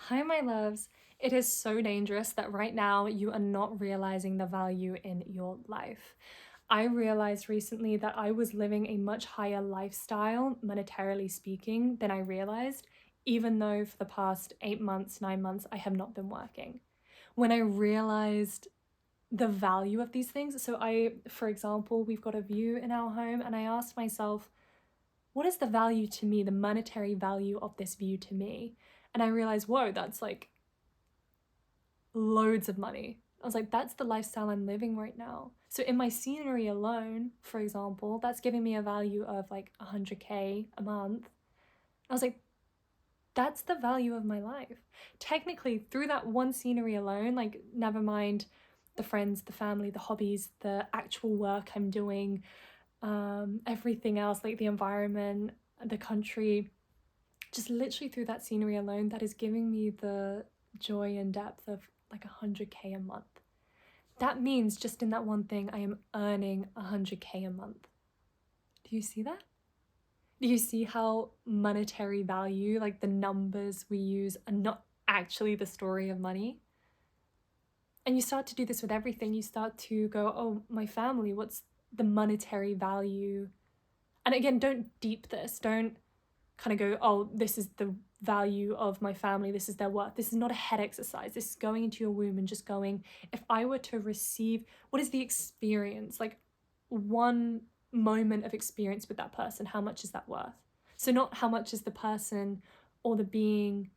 Hi, my loves. It is so dangerous that right now you are not realizing the value in your life. I realized recently that I was living a much higher lifestyle, monetarily speaking, than I realized, even though for the past 8 months, 9 months, I have not been working. When I realized the value of these things, for example, we've got a view in our home, and I asked myself, what is the value to me, the monetary value of this view to me? And I realized, whoa, that's like loads of money. I was like, that's the lifestyle I'm living right now. So in my scenery alone, for example, that's giving me a value of like 100K a month. I was like, that's the value of my life. Technically, through that one scenery alone, like, never mind the friends, the family, the hobbies, the actual work I'm doing, everything else, like the environment, the country, just literally through that scenery alone, that is giving me the joy and depth of like 100K a month. That means just in that one thing, I am earning 100K a month. Do you see that? Do you see how monetary value, like the numbers we use, are not actually the story of money? And you start to do this with everything. You start to go, oh, my family, what's the monetary value? And again, don't deep this. Don't kind of go, oh, this is the value of my family, this is their worth. This is not a head exercise. This is going into your womb and just going, if I were to receive, what is the experience? Like one moment of experience with that person, how much is that worth? So not how much is the person or the being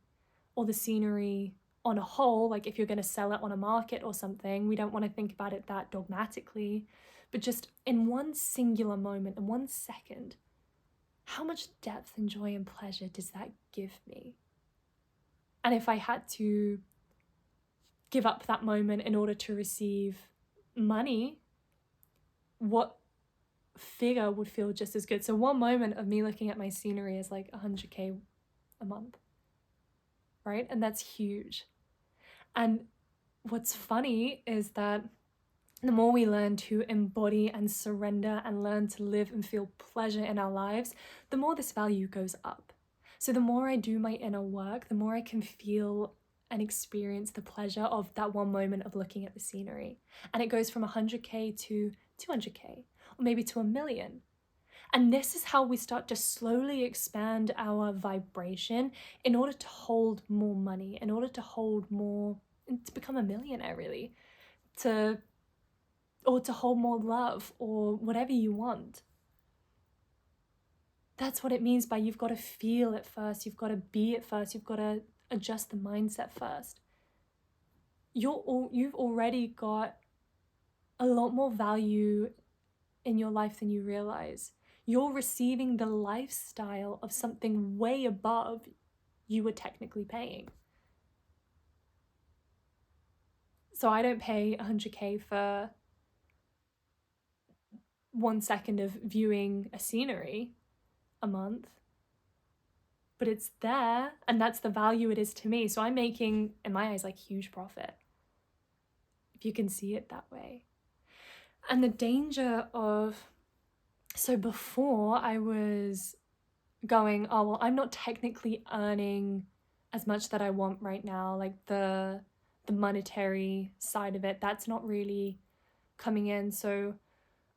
or the scenery on a whole, like if you're going to sell it on a market or something, we don't want to think about it that dogmatically, but just in one singular moment, in 1 second, how much depth and joy and pleasure does that give me? And if I had to give up that moment in order to receive money, what figure would feel just as good? So one moment of me looking at my scenery is like 100K a month, right? And that's huge. And what's funny is that the more we learn to embody and surrender and learn to live and feel pleasure in our lives, the more this value goes up. So the more I do my inner work, the more I can feel and experience the pleasure of that one moment of looking at the scenery. And it goes from 100K to 200K, or maybe to 1 million. And this is how we start to slowly expand our vibration in order to hold more money, in order to hold more, and to become a millionaire, really, or to hold more love, or whatever you want. That's what it means by you've got to feel it first, you've got to be it first, you've got to adjust the mindset first. You've already got a lot more value in your life than you realize. You're receiving the lifestyle of something way above you were technically paying. So I don't pay 100K for 1 second of viewing a scenery a month, but it's there, and that's the value it is to me. So I'm making, in my eyes, like huge profit, if you can see it that way. And the danger of, so before I was going, oh, well, I'm not technically earning as much that I want right now, like the monetary side of it, that's not really coming in, so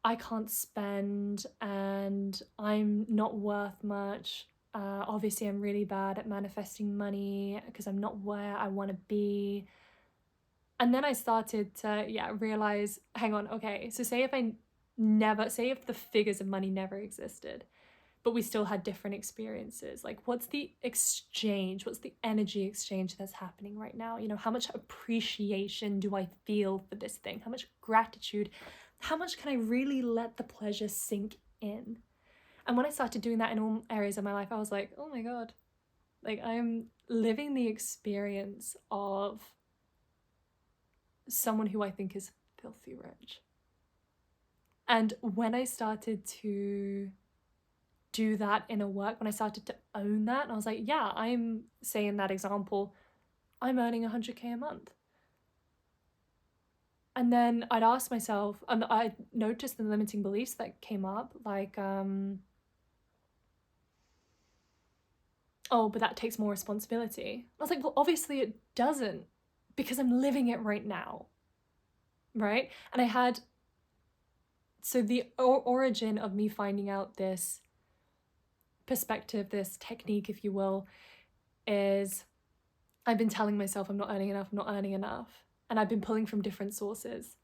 I can't spend and I'm not worth much. Obviously, I'm really bad at manifesting money because I'm not where I want to be. And then I started to, realize, hang on, okay, so say if the figures of money never existed, but we still had different experiences, like what's the exchange? What's the energy exchange that's happening right now? You know, how much appreciation do I feel for this thing? How much gratitude? How much can I really let the pleasure sink in? And when I started doing that in all areas of my life, I was like, oh my God, like I'm living the experience of someone who I think is filthy rich. And when I started to do that inner work, when I started to own that, and I was like, yeah, I'm saying that example, I'm earning 100K a month. And then I'd ask myself, and I noticed the limiting beliefs that came up, like, oh, but that takes more responsibility. I was like, well, obviously it doesn't, because I'm living it right now, right? And I had, so the origin of me finding out this perspective, this technique, if you will, is I've been telling myself I'm not earning enough, I'm not earning enough. And I've been pulling from different sources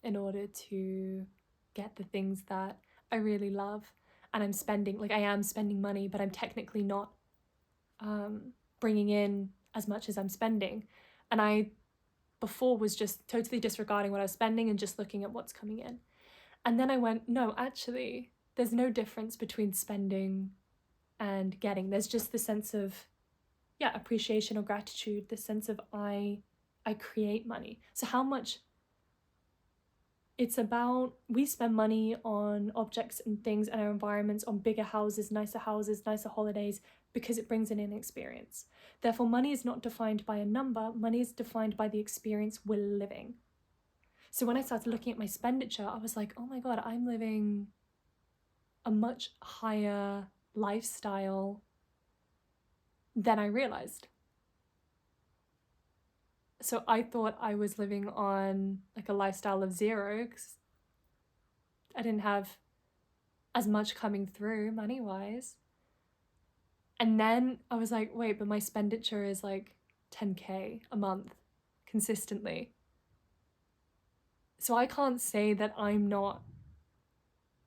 in order to get the things that I really love. And I'm spending, like I am spending money, but I'm technically not bringing in as much as I'm spending. And I before was just totally disregarding what I was spending and just looking at what's coming in. And then I went, no, actually, there's no difference between spending and getting. There's just the sense of, yeah, appreciation or gratitude, the sense of I create money. So how much, it's about, we spend money on objects and things and our environments, on bigger houses, nicer holidays, because it brings in an experience. Therefore, money is not defined by a number, money is defined by the experience we're living. So when I started looking at my expenditure, I was like, oh my God, I'm living a much higher lifestyle than I realized. So I thought I was living on like a lifestyle of zero because I didn't have as much coming through money-wise. And then I was like, wait, but my expenditure is like 10K a month consistently. So I can't say that I'm not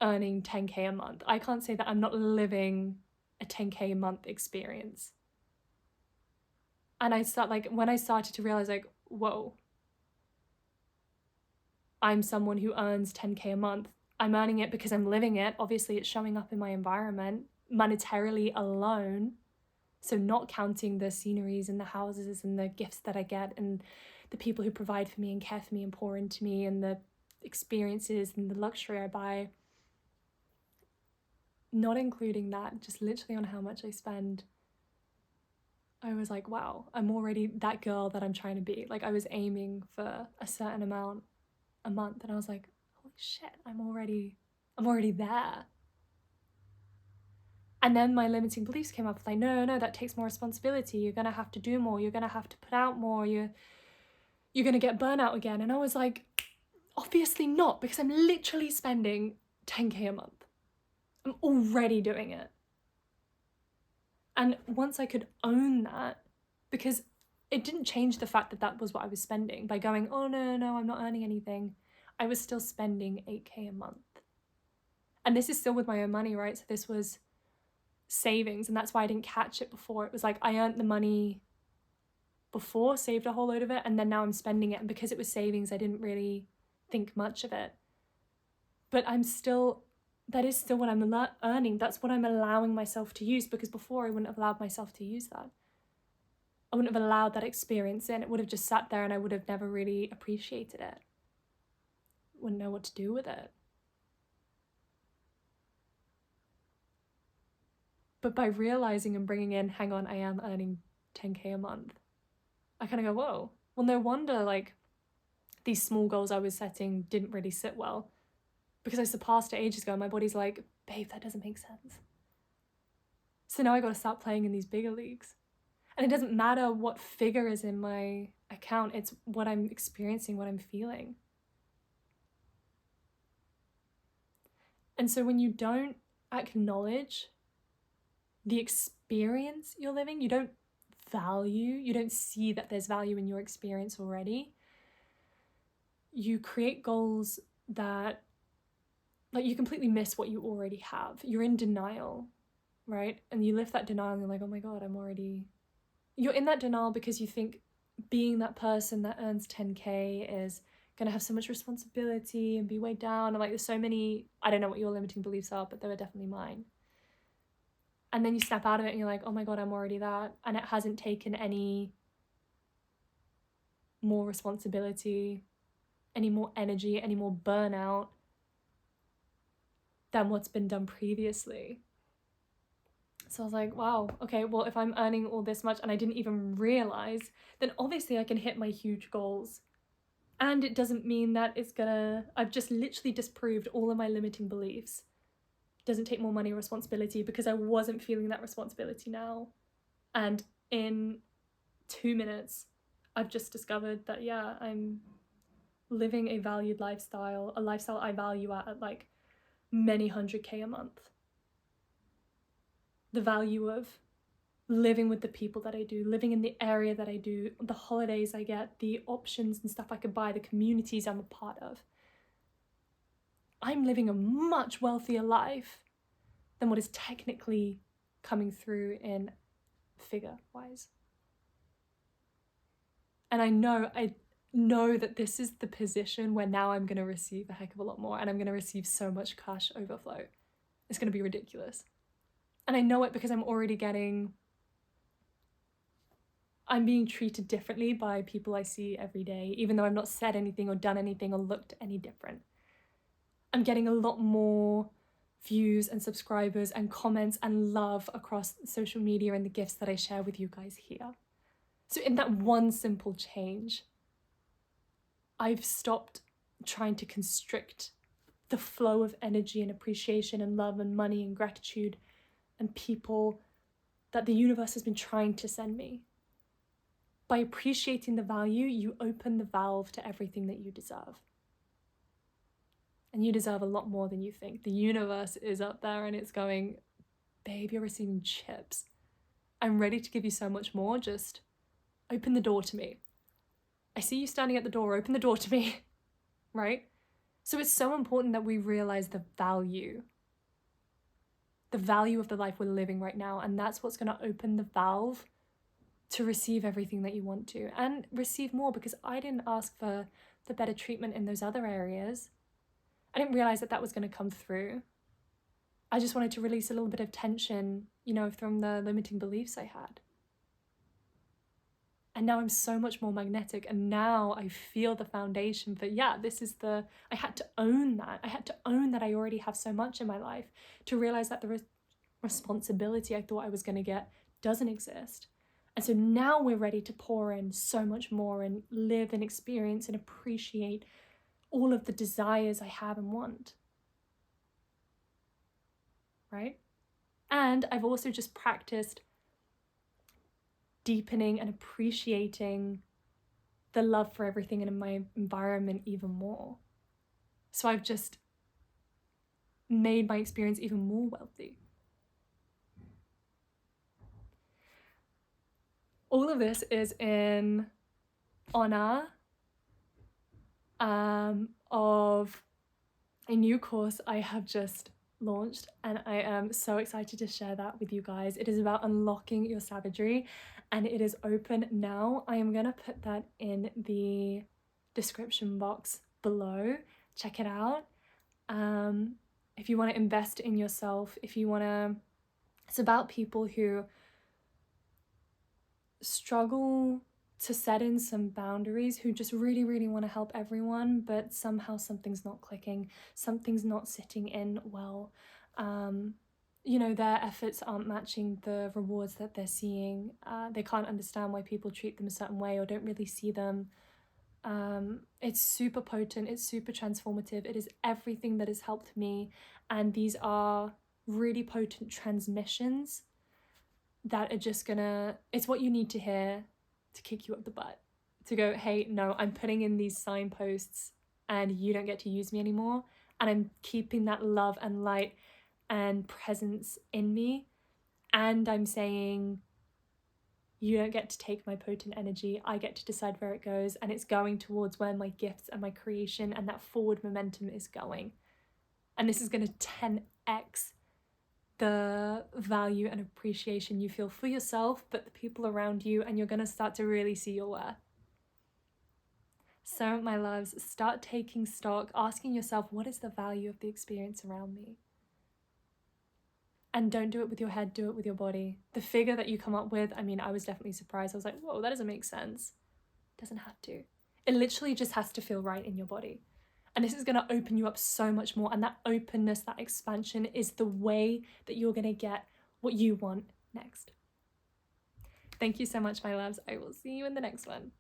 earning 10K a month. I can't say that I'm not living a 10K a month experience. And when I started to realize like, whoa, I'm someone who earns 10K a month. I'm earning it because I'm living it. Obviously, it's showing up in my environment monetarily alone. So not counting the sceneries and the houses and the gifts that I get and the people who provide for me and care for me and pour into me and the experiences and the luxury I buy. Not including that, just literally on how much I spend. I was like, wow, I'm already that girl that I'm trying to be. Like I was aiming for a certain amount a month and I was like, holy shit, I'm already there. And then my limiting beliefs came up like, no, that takes more responsibility. You're gonna have to do more, you're gonna have to put out more, you're gonna get burnout again. And I was like, obviously not, because I'm literally spending 10K a month. I'm already doing it. And once I could own that, because it didn't change the fact that that was what I was spending by going, oh no, I'm not earning anything. I was still spending 8K a month. And this is still with my own money, right? So this was savings, and that's why I didn't catch it before. It was like I earned the money before, saved a whole load of it, and then now I'm spending it. And because it was savings, I didn't really think much of it. But that is still what I'm earning. That's what I'm allowing myself to use, because before I wouldn't have allowed myself to use that. I wouldn't have allowed that experience in. It would have just sat there and I would have never really appreciated it. Wouldn't know what to do with it. But by realizing and bringing in, hang on, I am earning 10K a month, I kind of go, whoa, well, no wonder like these small goals I was setting didn't really sit well, because I surpassed it ages ago and my body's like, babe, that doesn't make sense. So now I got to start playing in these bigger leagues. And it doesn't matter what figure is in my account, it's what I'm experiencing, what I'm feeling. And so when you don't acknowledge the experience you're living, you don't see that there's value in your experience already, you create goals that, like, you completely miss what you already have. You're in denial, right? And you lift that denial and you're like, oh my God, you're in that denial because you think being that person that earns 10K is going to have so much responsibility and be weighed down. And like, there's so many, I don't know what your limiting beliefs are, but they were definitely mine. And then you snap out of it and you're like, oh my God, I'm already that. And it hasn't taken any more responsibility, any more energy, any more burnout than what's been done previously. So I was like, wow, okay, well, if I'm earning all this much and I didn't even realize, then obviously I can hit my huge goals. And it doesn't mean that I've just literally disproved all of my limiting beliefs. It doesn't take more money or responsibility, because I wasn't feeling that responsibility now. And in 2 minutes, I've just discovered that, yeah, I'm living a valued lifestyle, a lifestyle I value at like many 100K a month. The value of living with the people that I do, living in the area that I do, the holidays I get, the options and stuff I could buy, the communities I'm a part of. I'm living a much wealthier life than what is technically coming through in figure-wise. And I know that this is the position where now I'm going to receive a heck of a lot more, and I'm going to receive so much cash overflow. It's going to be ridiculous. And I know it because I'm being treated differently by people I see every day, even though I've not said anything or done anything or looked any different. I'm getting a lot more views and subscribers and comments and love across social media and the gifts that I share with you guys here. So in that one simple change, I've stopped trying to constrict the flow of energy and appreciation and love and money and gratitude and people that the universe has been trying to send me. By appreciating the value, you open the valve to everything that you deserve. And you deserve a lot more than you think. The universe is up there and it's going, babe, you're receiving chips. I'm ready to give you so much more. Just open the door to me. I see you standing at the door, open the door to me, right? So it's so important that we realize the value of the life we're living right now. And that's what's going to open the valve to receive everything that you want to and receive more, because I didn't ask for the better treatment in those other areas. I didn't realize that was going to come through. I just wanted to release a little bit of tension, from the limiting beliefs I had. And now I'm so much more magnetic, and now I feel the foundation for, I had to own that. I had to own that I already have so much in my life, to realize that the responsibility I thought I was going to get doesn't exist. And so now we're ready to pour in so much more and live and experience and appreciate all of the desires I have and want. Right? And I've also just practiced deepening and appreciating the love for everything in my environment even more. So I've just made my experience even more wealthy. All of this is in honor of a new course I have just launched, and I am so excited to share that with you guys. It is about unlocking your savagery, and it is open now. I am gonna put that in the description box below. Check it out. If you want to invest in yourself, it's about people who struggle to set in some boundaries, who just really, really want to help everyone, but somehow something's not clicking, something's not sitting in well. Their efforts aren't matching the rewards that they're seeing. They can't understand why people treat them a certain way or don't really see them. It's super potent, it's super transformative. It is everything that has helped me. And these are really potent transmissions that are just it's what you need to hear to kick you up the butt, to go, hey, no, I'm putting in these signposts and you don't get to use me anymore. And I'm keeping that love and light and presence in me. And I'm saying, you don't get to take my potent energy. I get to decide where it goes, and it's going towards where my gifts and my creation and that forward momentum is going. And this is going to 10x the value and appreciation you feel for yourself, but the people around you, and you're going to start to really see your worth. So, my loves, start taking stock, asking yourself, what is the value of the experience around me? And don't do it with your head, do it with your body. The figure that you come up with, I was definitely surprised. I was like, whoa, that doesn't make sense. It doesn't have to. It literally just has to feel right in your body. And this is going to open you up so much more. And that openness, that expansion is the way that you're going to get what you want next. Thank you so much, my loves. I will see you in the next one.